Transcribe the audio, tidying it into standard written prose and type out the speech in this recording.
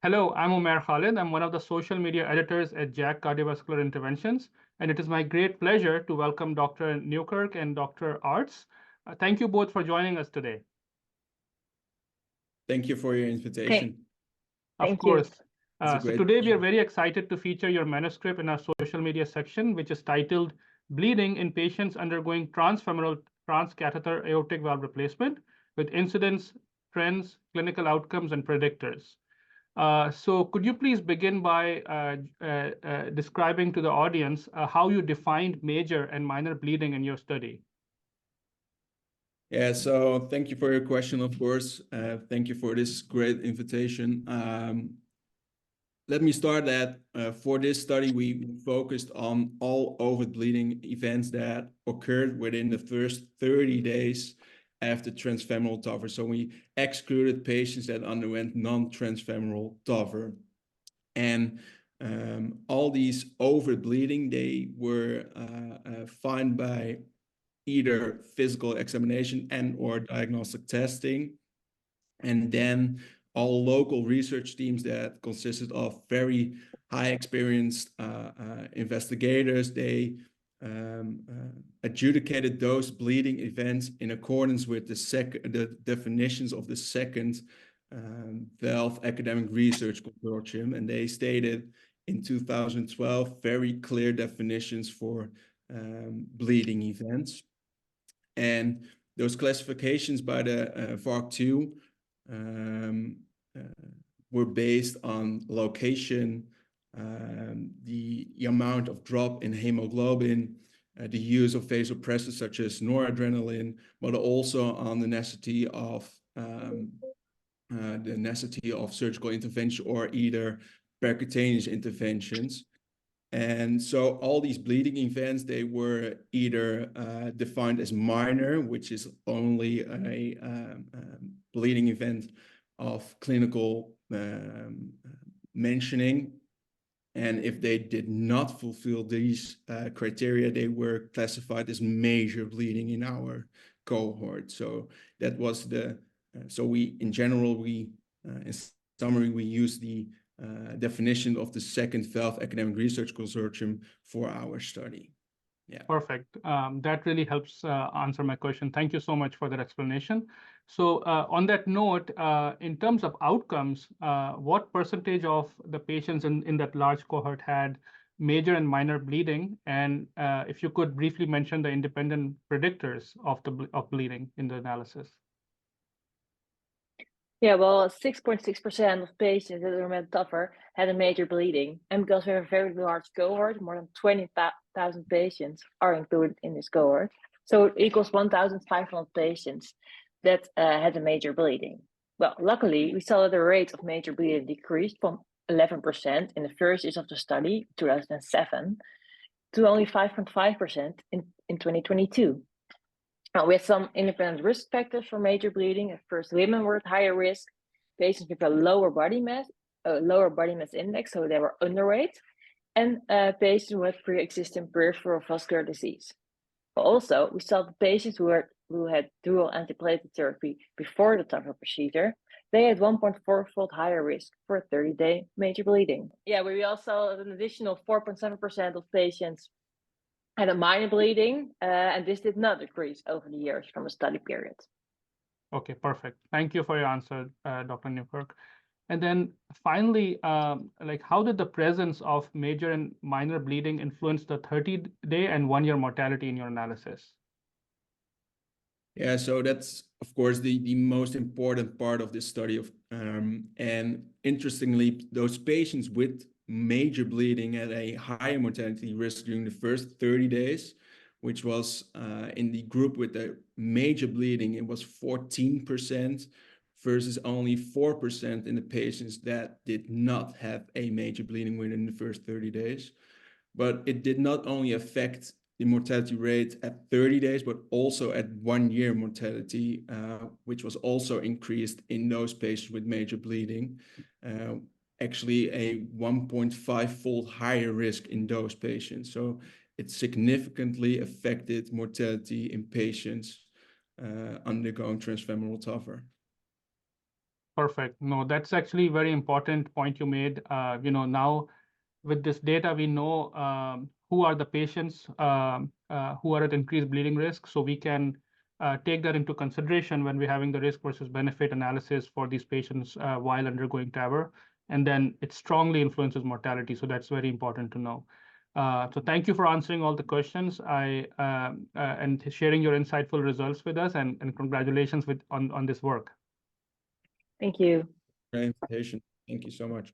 Hello, I'm Umair Khalid. I'm one of the social media editors at JACC Cardiovascular Interventions, and it is my great pleasure to welcome Dr. Newkirk and Dr. Arts. Thank you both for joining us today. Thank you for your invitation. Of course. It's a So great today we are pleasure. very excited to feature your manuscript in our social media section, which is titled Bleeding in Patients Undergoing Transfemoral Transcatheter Aortic Valve Replacement with Incidence, Trends, Clinical Outcomes, and Predictors. So could you please begin by describing to the audience how you defined major and minor bleeding in your study? Yeah, so thank you for your question, of course. Thank you for this great invitation. Let me start that for this study, we focused on all overt bleeding events that occurred within the first 30 days after transfemoral TAVR. So we excluded patients that underwent non-transfemoral TAVR. And all these overt bleeding, they were found by either physical examination and or diagnostic testing. And then all local research teams that consisted of very high experienced investigators, they adjudicated those bleeding events in accordance with the definitions of the second Valve Academic Research Consortium. And they stated in 2012 very clear definitions for bleeding events. And those classifications by the VARC2 were based on location, the amount of drop in hemoglobin, the use of vasopressors such as noradrenaline, but also on the necessity of surgical intervention or either percutaneous interventions. And so all these bleeding events, they were either defined as minor, which is only a bleeding event of clinical mentioning. And if they did not fulfill these criteria, they were classified as major bleeding in our cohort. So that was so we, in general, in summary, we use the definition of the second Valve Academic Research Consortium for our study. Yeah. Perfect. That really helps answer my question. Thank you so much for that explanation. So on that note, in terms of outcomes, what percentage of the patients in that large cohort had major and minor bleeding? And if you could briefly mention the independent predictors of bleeding in the analysis. Yeah, well, 6.6% of patients that underwent TAVR had a major bleeding. And because we have a very large cohort, more than 20,000 patients are included in this cohort. So it equals 1,500 patients that had a major bleeding. Well, luckily, we saw that the rate of major bleeding decreased from 11% in the first years of the study, 2007, to only 5.5% in 2022. We had some independent risk factors for major bleeding. At first, women were at higher risk, patients with a lower body mass index, so they were underweight, and patients who had pre-existing peripheral vascular disease. But also, we saw the patients who had dual antiplatelet therapy before the TAVR procedure, they had 1.4-fold higher risk for a 30-day major bleeding. Yeah, we also saw an additional 4.7% of patients had a minor bleeding, and this did not decrease over the years from the study period. Okay, perfect. Thank you for your answer, Dr. Newkirk. And then finally, how did the presence of major and minor bleeding influence the 30-day and 1-year mortality in your analysis? Yeah, so that's, of course, the most important part of this study. And interestingly, those patients with major bleeding had a higher mortality risk during the first 30 days, which was in the group with the major bleeding, it was 14% versus only 4% in the patients that did not have a major bleeding within the first 30 days. But it did not only affect the mortality rate at 30 days, but also at 1-year mortality, which was also increased in those patients with major bleeding. Actually a 1.5-fold higher risk in those patients. So it significantly affected mortality in patients undergoing transfemoral TAVR. Perfect. No, that's actually a very important point you made. Now with this data, we know who are the patients who are at increased bleeding risk, so we can take that into consideration when we're having the risk versus benefit analysis for these patients while undergoing TAVR, and then it strongly influences mortality. So that's very important to know. So thank you for answering all the questions and sharing your insightful results with us, and congratulations on this work. Thank you. Great invitation. Thank you so much.